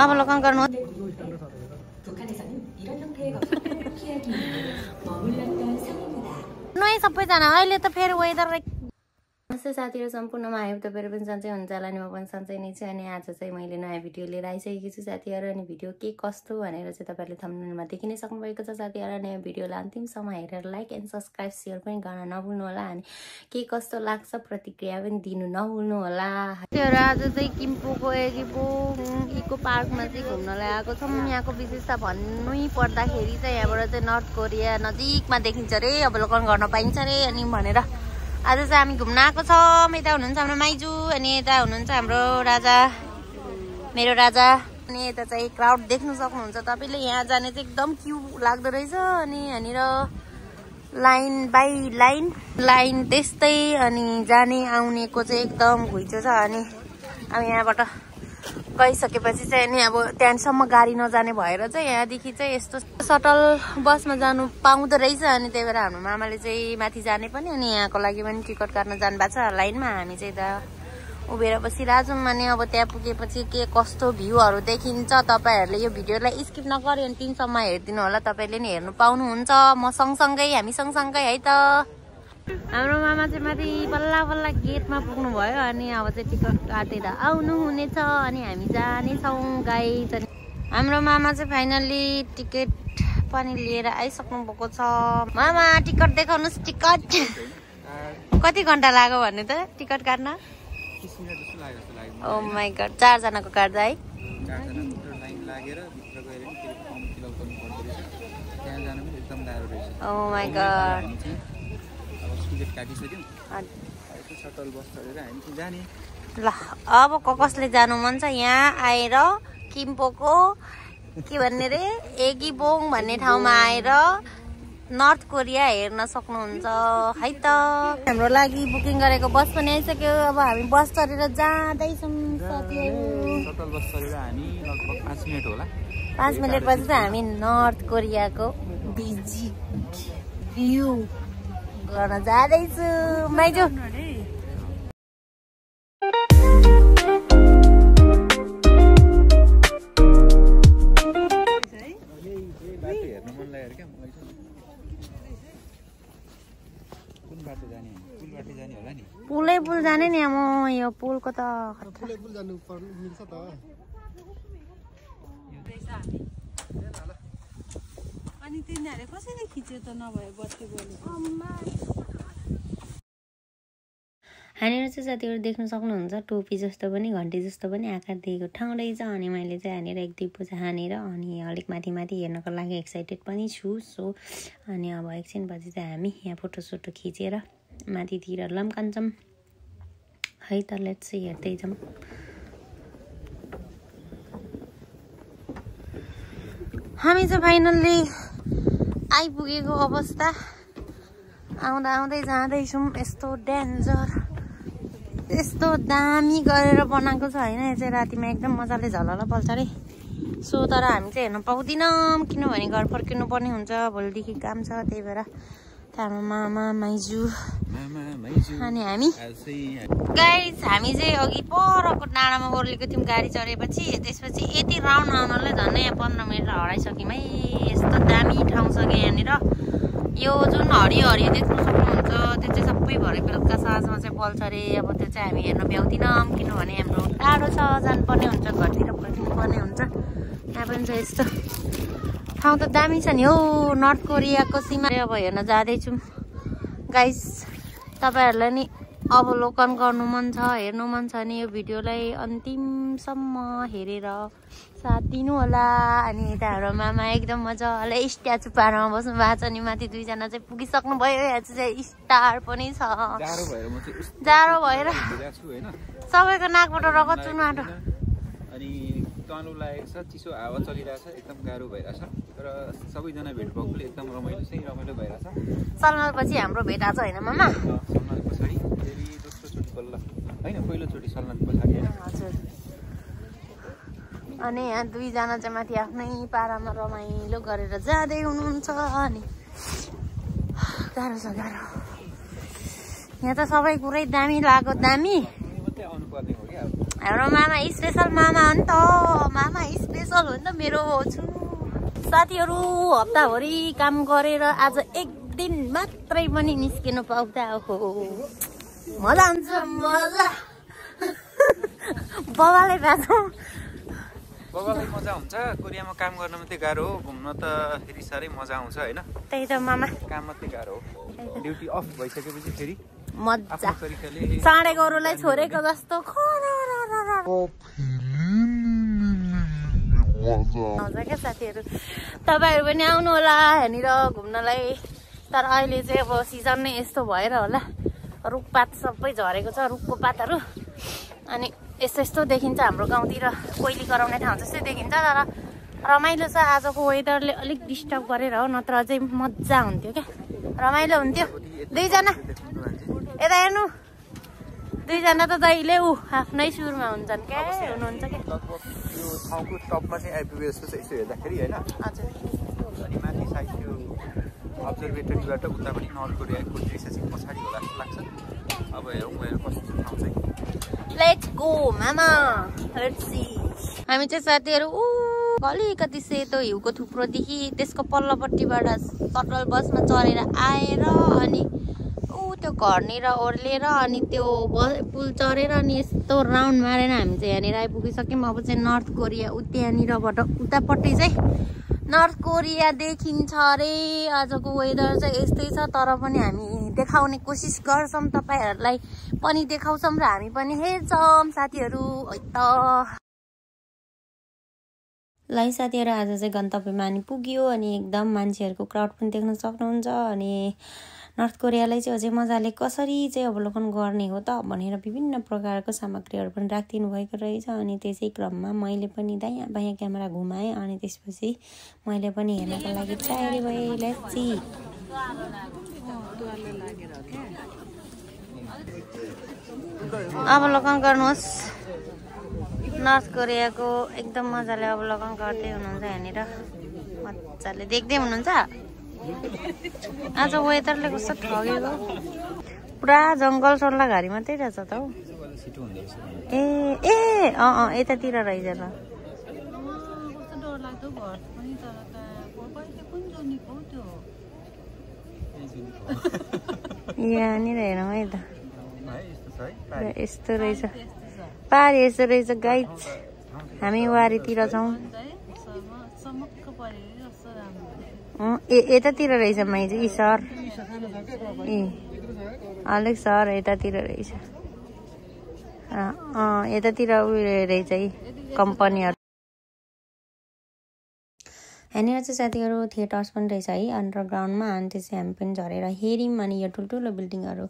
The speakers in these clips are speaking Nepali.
अवलोकन गर्नु सबैजना अहिले त फेरि वेदर नमस्ते साथीहरु सम्पूर्णमा आयो तपाईहरु पनि सन्चै हुन्छ होला नि म पनि सन्चै नै छु अनि आज चाहिँ मैले नयाँ भिडियो लिएर आइसकेको छु साथीहरु अनि भिडियो के कस्तो भनेर चाहिँ तपाईहरुले थम्बनेलमा देखि नै सक्नु भएको छ साथीहरु अनि भिडियोलाई अन्तिमसम्म हेरेर लाइक एन्ड सब्स्क्राइब शेयर पनि गर्न नभुल्नु होला अनि के कस्तो लाग्छ प्रतिक्रिया पनि दिनु नभुल्नु होला साथीहरु आज चाहिँ किम्पोको इको पार्कमा चाहिँ घुम्नलाई आएको छौं यहाँको विशेषता भन्नै पर्दाखेरि चाहिँ यहाँबाट चाहिँ नर्थ कोरिया नजिकमा देखिन्छ रे अवलोकन गर्न पाइन्छ रे अनि भनेर आज चाहिँ हामी घुम्न आएको छौं यता हुनुहुन्छ हाम्रो माइजू अनि यता हुनुहुन्छ हाम्रो राजा मेरो राजा अनि यता चाहिँ क्राउड देख्न सक्नुहुन्छ तपाईले यहाँ जाने चाहिँ एकदम क्यू लाग्दो रहेछ अनि यहाँनिर लाइन बाइ लाइन त्यस्तै अनि जाने आउनेको चाहिँ एकदम घुइँचो छ अनि अब यहाँबाट गइसकेपछि चाहिँ अनि अब त्यहाँसम्म गाडी नजाने भएर चाहिँ यहाँदेखि चाहिँ यस्तो सटल बसमा जानु पाउँदो रहेछ अनि त्यही भएर हाम्रो मामाले चाहिँ माथि जाने पनि अनि यहाँको लागि पनि टिकट काट्न जानु भएको छ लाइनमा हामी चाहिँ त उभिएर बसिरहेको छौँ अनि अब त्यहाँ पुगेपछि के कस्तो भ्यूहरू देखिन्छ तपाईहरुले यो भिडियोलाई स्किप नगरी अन्तिमसम्म हेरिदिनु होला तपाईले नि हेर्नु पाउनुहुन्छ म सँगसँगै हामी सँगसँगै है त हाम्रो मामा चाहिँ माथि बल्ल बल्ल गेटमा पुग्नु भयो अनि अब चाहिँ टिकट काटेर आउनु हुनेछ अनि हामी जानेछौँ गाइस हाम्रो मामा चाहिँ फाइनली टिकट पनि लिएर आइसक्नु भएको छ मामा टिकट देखाउनुस् टिकट कति घण्टा लाग्यो भन्नु त टिकट काट्न ओ माय गॉड 4 जनाको काट्दा है 4 जनाको लाइन लागेर भित्र गएर नि फेरि फर्म फिल अप गर्नु पर्छ त्यहाँ जान पनि एकदम गाह्रो रहेछ ओ माय गॉड टिकट काटिसक्यौं अहिले शटल बस चढेर हामी चाहिँ जाने ल अब कसले जानु मन छ यहाँ आएर किम्पोको के भन्ने रे एगिबोङ भन्ने ठाउँमा आएर नर्थ कोरिया हेर्न सक्नुहुन्छ है त हाम्रो लागि बुकिङ गरेको बस पनि आइसक्यो अब हामी बस चढेर जाँदैछौँ साथीहरु शटल बस चढेर हामी लगभग 5 मिनेट होला 5 मिनेट पछि चाहिँ हामी नर्थ कोरियाको भ्यू गर्न जाँदैछु माइजू पुल जाने नि म यो पुलको त पुल जानु मिल्छ त अनि तिनीहरुले कसरी खिच्यो त नभए बत्ती बोल्नु हानेर चाहिँ साथीहरु देख्न सक्नुहुन्छ टोपी जस्तो पनि घण्टी जस्तो पनि आकार दिएको ठाउँ रहेछ अनि मैले चाहिँ हानेर एक दुई पूजा हानेर अनि अलिक माथि हेर्नको लागि एक्साइटेड पनि छु सो अनि अब एकछिन पछि चाहिँ हामी यहाँ फोटो खिचेर माथितिर लम्कान्छौँ है त लेट्स सी हेर्दै जाऊँ हामी चाहिँ फाइनल्ली आइपुगेको अवस्था आउँदै जाँदैछौँ यस्तो डेन्जर यस्तो दामी गरेर बनाएको छ हैन यो चाहिँ रातिमा एकदम मजाले झलल पल्छ रे सो तर हामी चाहिँ हेर्न पाउँदिनौँ किनभने घर फर्किनु पर्ने हुन्छ भोलिदेखि काम छ त्यही भएर हाम्रो मामा माइजू अनि हामी गाइस हामी चाहिँ अघि परको डाँडामा ओर्लेको थियौँ गाडी चढेपछि त्यसपछि यति राउन्ड आउनलाई झन्डै यहाँ 15 मिनेट हराइसक्यौँ है यस्तो दामी ठाउँ छ कि यहाँनिर यो जुन हरियो देख्न सक्नुहुन्छ त्यो चाहिँ सबै भरे बेलुका साँझमा चाहिँ पल्छ रे अब त्यो चाहिँ हामी हेर्न भ्याउँदिनौँ किनभने हाम्रो टाढो छ जानुपर्ने हुन्छ घरतिर फर्किनुपर्ने हुन्छ यहाँ पनि छ यस्तो ठाउँ त दामी छ नि हौ नर्थ कोरियाको सीमा अब हेर्न जाँदैछौँ गाइस तपाईहरुलाई नि अवलोकन गर्नु मन छ हेर्नु मन छ नि यो भिडियोलाई अन्तिमसम्म हेरेर साथ दिनु होला अनि यता हाम्रो मामा एकदम मजाले स्ट्याचु पारमा बस्नु भएको छ नि माथि 2 जना चाहिँ पुगिसक्नु भयो यहाँ चाहिँ स्टार पनि छ जाडो भएर सबैको नाकबाट रगत चुनु आँटो अनि तनु लागेको छ चिसो हावा चलिरहेछ एकदम गाह्रो भइरहेछ तर सबैजना भेट भएकोले एकदम रमाइलो भइरहेछ सलमानपछि हाम्रो भेट आज हैन मामा सलमान पछाडी फेरि दोस्रो चोटी बल्ल हैन पहिलो चोटी सलमान पछाडी हजुर अनि यहाँ 2 जना चाहिँ माथि आफ्नै पारामा रमाइलो गरेर जाँदै हुनुहुन्छ अनि गाह्रो छ गाह्रो यहाँ त सबै कुरै दामी लाग्यो दामी हाम्रो मामा स्पेसल मामा हो नि त मामा स्पेसल हो नि त मेरो छु साथीहरू हप्ताभरि काम गरेर आज एक दिन मात्रै पनि निस्किनु पाउँदा हो मजा आउँछ मजा बाबाले बाँच्छौँ बाबालाई मजा हुन्छ कोरियामा काम गर्न मात्रै गाह्रो हो घुम्न त फेरि साह्रै मजा आउँछ होइन त्यही त मामा काम मात्रै गाह्रो हो ड्युटी अफ भइसकेपछि फेरि मजा आफ्नो तरिकाले साँडे गोरुलाई छोडेको जस्तो आउँछ क्या साथीहरू तपाईँहरू पनि आउनु होला यहाँनिर घुम्नलाई तर अहिले चाहिँ अब सिजन नै यस्तो भएर होला रुखपात सबै झरेको छ रुखको पातहरू अनि यस्तो यस्तो देखिन्छ हाम्रो गाउँतिर कोइली कराउने ठाउँ जस्तै देखिन्छ तर रमाइलो छ आजको वेदरले अलिक डिस्टर्ब गरेर हो नत्र अझै मजा हुन्थ्यो क्या रमाइलो हुन्थ्यो दुईजना यता हेर्नु दुईजना त जहिले आफ्नै सुरमा हुन्छन् क्या हुनुहुन्छ क्या यो ठाउँको टपमा चाहिँ आइपुगे जस्तो छ यसो हेर्दाखेरि होइन हजुर अनि माथि साइड त्यो अब्जर्भेटरीबाट उतापट्टि नर्थ कोरियाको दृश्य चाहिँ पछाडि होला जस्तो लाग्छ अब हेरौँ गएर कस्तो छ ठाउँ चाहिँ लेट्स गो मामा लेट्स सी हामी चाहिँ साथीहरू अलिकति सेतो हिउँको थुप्रोदेखि त्यसको पल्लोपट्टिबाट सटल बसमा चढेर आएर अनि त्यो घरनिर ओर्लेर अनि त्यो पुल चढेर अनि यस्तो राउन्ड मारेर हामी चाहिँ यहाँनिर आइपुगिसक्यौँ अब चाहिँ नर्थ कोरिया त्यहाँनिरबाट उतापट्टि चाहिँ नर्थ कोरिया देखिन्छ अरे आजको वेदर चाहिँ यस्तै छ तर पनि हामी देखाउने कोसिस गर्छौँ तपाईँहरूलाई पनि देखाउँछौँ र हामी पनि हेर्छौँ साथीहरू लाई साथीहरू आज चाहिँ गन्तव्यमा अनि पुग्यो अनि एकदम मान्छेहरूको क्राउड पनि देख्न सक्नुहुन्छ अनि नर्थ कोरियालाई चाहिँ अझै मजाले कसरी चाहिँ अवलोकन गर्ने हो त भनेर विभिन्न प्रकारको सामग्रीहरू पनि राखिदिनु भएको रहेछ अनि त्यसै क्रममा मैले पनि दायाँ बायाँ क्यामेरा घुमाएँ अनि त्यसपछि मैले पनि हेर्नको लागि तयारी भएँ लेट्स सी अवलोकन गर्नुहोस् नर्थ कोरियाको एकदम मजाले अवलोकन गर्दै हुनुहुन्छ यहाँनिर मजाले देख्दै हुनुहुन्छ आज वेदरले कस्तो ठगेको पुरा जङ्गल सल्लाह घारी मात्रै रहेछ त हौ ए ए यतातिर रहेछ ल यहाँनिर हेरौँ है त यस्तो रहेछ पारी यस्तो रहेछ गाइज हामी वारीतिर छौँ यतातिर रहेछ माइज यी सर ए अलिक सर यतातिर रहेछ यतातिर उयो रहेछ है कम्पनीहरू यहाँनिर चाहिँ साथीहरू थिएटर्स पनि रहेछ है अन्डरग्राउन्डमा अनि त्यसै हामी पनि झरेर हेऱ्यौँ अनि यो ठुल्ठुलो बिल्डिङहरू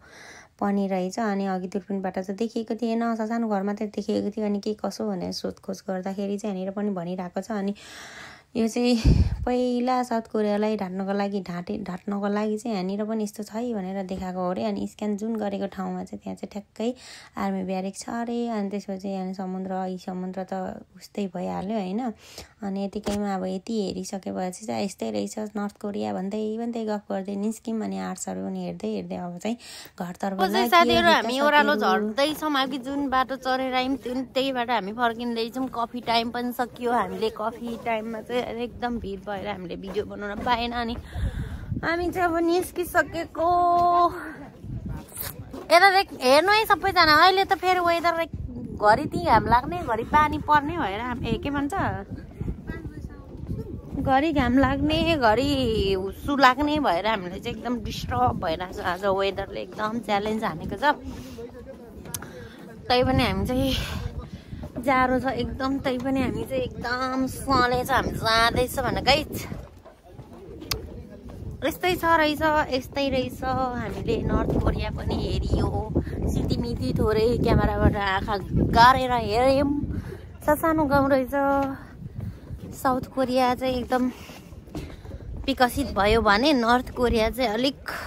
पनि रहेछ अनि अघि दूरबीनबाट चाहिँ देखेको थिएन सानो घर मात्रै देखेको थियो अनि के कसो भनेर सोधखोज गर्दाखेरि चाहिँ यहाँनिर पनि भनिरहेको छ अनि यो चाहिँ पहिला साउथ कोरियालाई ढाट्नको लागि चाहिँ यहाँनिर पनि यस्तो छ है भनेर देखाएको हो अरे अनि स्क्यान जुन गरेको ठाउँमा चाहिँ त्यहाँ चाहिँ ठ्याक्कै आर्मी ब्यारेक छ अरे अनि त्यसपछि यहाँ समुद्र त उस्तै भइहाल्यो होइन अनि यतिकैमा अब यति हेरिसकेपछि चाहिँ यस्तै रहेछ नर्थ कोरिया भन्दै गफ गर्दै निस्क्यौँ अनि आर्ट्सहरू पनि हेर्दै अब चाहिँ घरतर्फ साथीहरू हामी ओह्रालो झर्दैछौँ अघि जुन बाटो चढेर आयौँ त्यही बाटो हामी फर्किँदैछौँ कफी टाइम पनि सकियो हामीले कफी टाइममा चाहिँ एकदम भिड भएर हामीले भिडियो बनाउन पाएन अनि हामी चाहिँ अब निस्किसकेको यता हेर्नु है सबैजना अहिले त फेरि वेदर घरि ती घाम लाग्ने घरि पानी पर्ने भएर के भन्छ घरि घाम लाग्ने घरि हुस्सु लाग्ने भएर हामीले चाहिँ एकदम डिस्टर्ब भइरहेको छ आज वेदरले एकदम च्यालेन्ज हानेको छ तै पनि हामी चाहिँ जाडो छ एकदम तै पनि हामी चाहिँ एकदम सलेछ हामी जाँदैछ भने गाइज यस्तै रहेछ हामीले नर्थ कोरिया पनि हेरियो सिटीमिटी थोरै क्यामेराबाट आँखा गाडेर हेऱ्यौँ सानो गाउँ रहेछ साउथ कोरिया चाहिँ एकदम विकसित भयो भने नर्थ कोरिया चाहिँ अलिक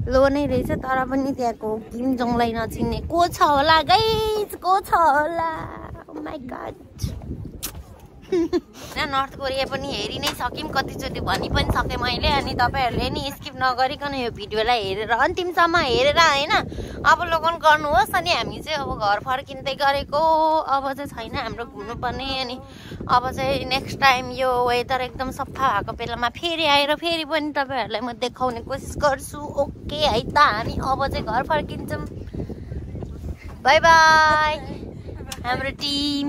लो नै रहेछ तर पनि त्यहाँको किम जोङलाई नचिन्ने को छ होला गाइज को छ होला Oh my god north Korea पनि हेरि नै सक्यौँ, कतिचोटि भनि पनि सकेँ मैले। अनि तपाईँहरूले नि स्किप नगरिकन यो भिडियोलाई हेरेर अन्तिमसम्म हेरेर होइन अवलोकन गर्नुहोस्। अनि हामी चाहिँ अब घर फर्किँदै गरेको, अब चाहिँ छैन हाम्रो घुम्नुपर्ने। अनि अब चाहिँ नेक्स्ट टाइम यो वेदर एकदम सफा भएको बेलामा फेरि आएर फेरि पनि तपाईँहरूलाई म देखाउने कोसिस गर्छु। ओके है त, हामी अब चाहिँ घर फर्किन्छौँ। बाई बाई हाम्रो टिम।